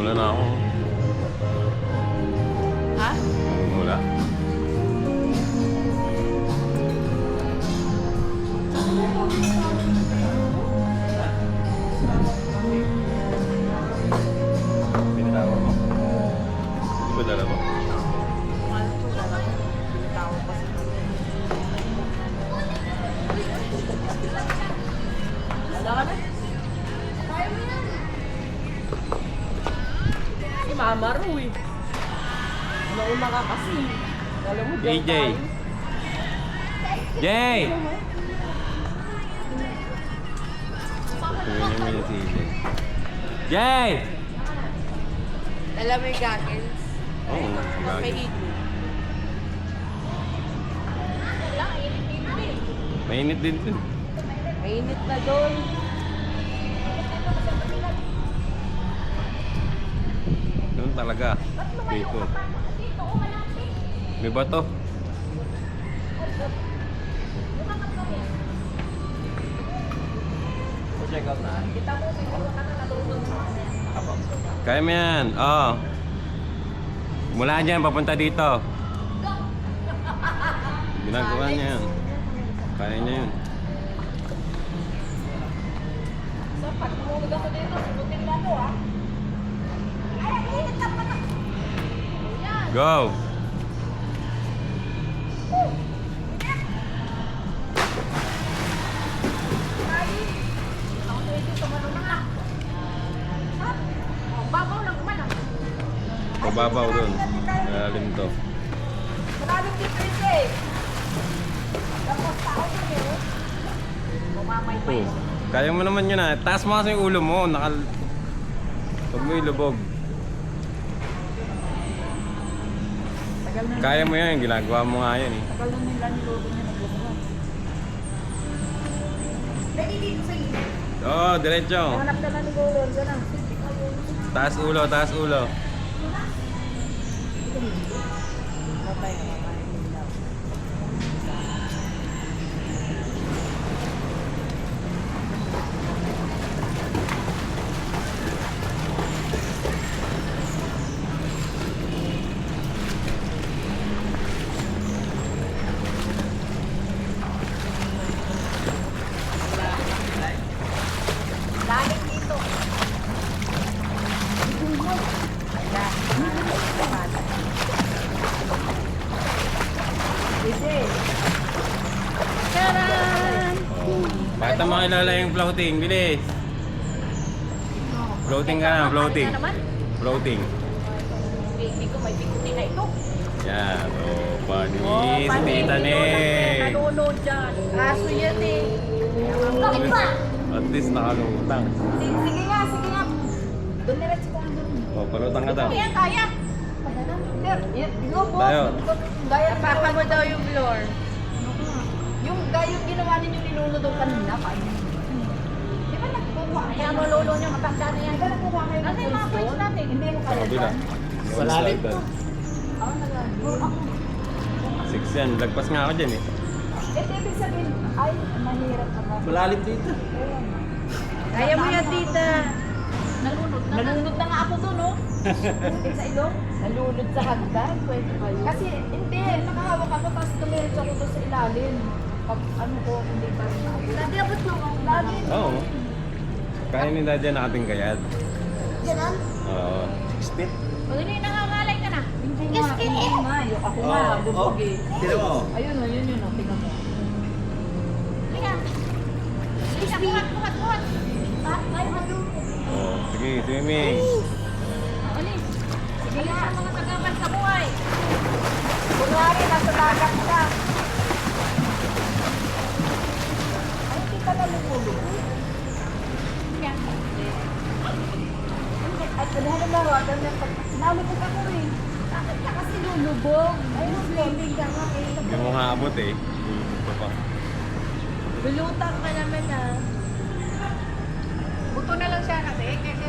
Wala na ako. Ha? Wala. Pinatawa mo? Hindi ba dala mo? Wala ka na? Si Mama Rui. Nauna ka kasi. Alam mo, AJ. Jay! Tingnan mo yung si AJ. Jay! Alam mo yung goggles? Oo, May bagay. ito. Mainit din dun. Mainit na doon. Doon talaga. Dito. May bato. Check out na. Kaya mo yan. Oo. Mula dyan, papunta dito. Ginagawa niya yan. Kaya niya yun. So, pag tumulog ako dito, subutin mo ako, ha? Ay, mainit ka pa na. Yan. Go! Pababaw dun. Malalim to. Maraming difference eh. Tapos tao dun eh. Bumamay pa Oh, yun. kaya mo naman yun ah. Taas mo kasi yung ulo mo. Huwag mo ilubog. Tagal na Kaya mo yan. Ginagawa mo nga yan eh. tagal na nila niluto niya nagbubuha. Pwede dito sa iyo. Oo, diretso. Hanap na lang ni Golon. Ganun. Taas ulo, taas ulo. Matay na matay. Lalim dito. Ayan. Taran! Oh. Bakit ang makilala yung floating? Bilis! Floating ka na, floating. Floating. Hindi ko may bikuti na ito. Yan. Oh, panis. Tita ne. Nalunod dyan. Kaso yan eh. Bakit ba? At least nakalutang. Sige nga, sige nga. Doon niretso ko doon. Oh, palutang ka daw. Kaya, kaya. Tayo. Gaya papa mo daw yung floor. Yung gaya yung ginawa ninyo ninunod doon kanina pa. Di ba nagkukuha? Kaya mo lolo niya matanda na yan. Di ba nagkukuha kayo ng mga friends natin? Hindi mo Sa kaya kabila. dyan? Sa lalim to. Oo, nag-go. 6 yan. Lagpas nga ako dyan eh. Ibig sabihin, ay, mahirap na ba? Malalim dito. Kaya mo yan, tita. Nalunod na nga ako doon, no? Nalunod sa ilong? Nalunod sa hagdan? Pwede kayo? Kasi, hindi. Nakahawak ako, tapos dumiretso ako doon sa ilalim. Pag ano ko, hindi pa rin ako. Dati abot mo ako. Lagi. Oo. Kaya ni Dadya nakating kayad. Ganon? Oo. 6 feet. Pag hindi nangangalay ka na. Hindi nga, hindi nga. Ako nga, bubog eh. Tino mo. Ayun o, yun yun o. Tingnan mo. Tingnan. Isa, kuhat, kuhat, kuhat. Ay, ano? Oh, sige, swimming. Alis. Sige nga, mga tagapan sa buhay. Kunwari, nasa dagat ka. Ay, hindi ka na lumulog. Yan. At ano na ba? Nalubog ako eh. Bakit ka kasi lulubog? Ay, swimming ka nga eh. Hindi mo haabot eh. Ito pa. Bulutang ka naman ah. Buto na lang siya kasi. Kasi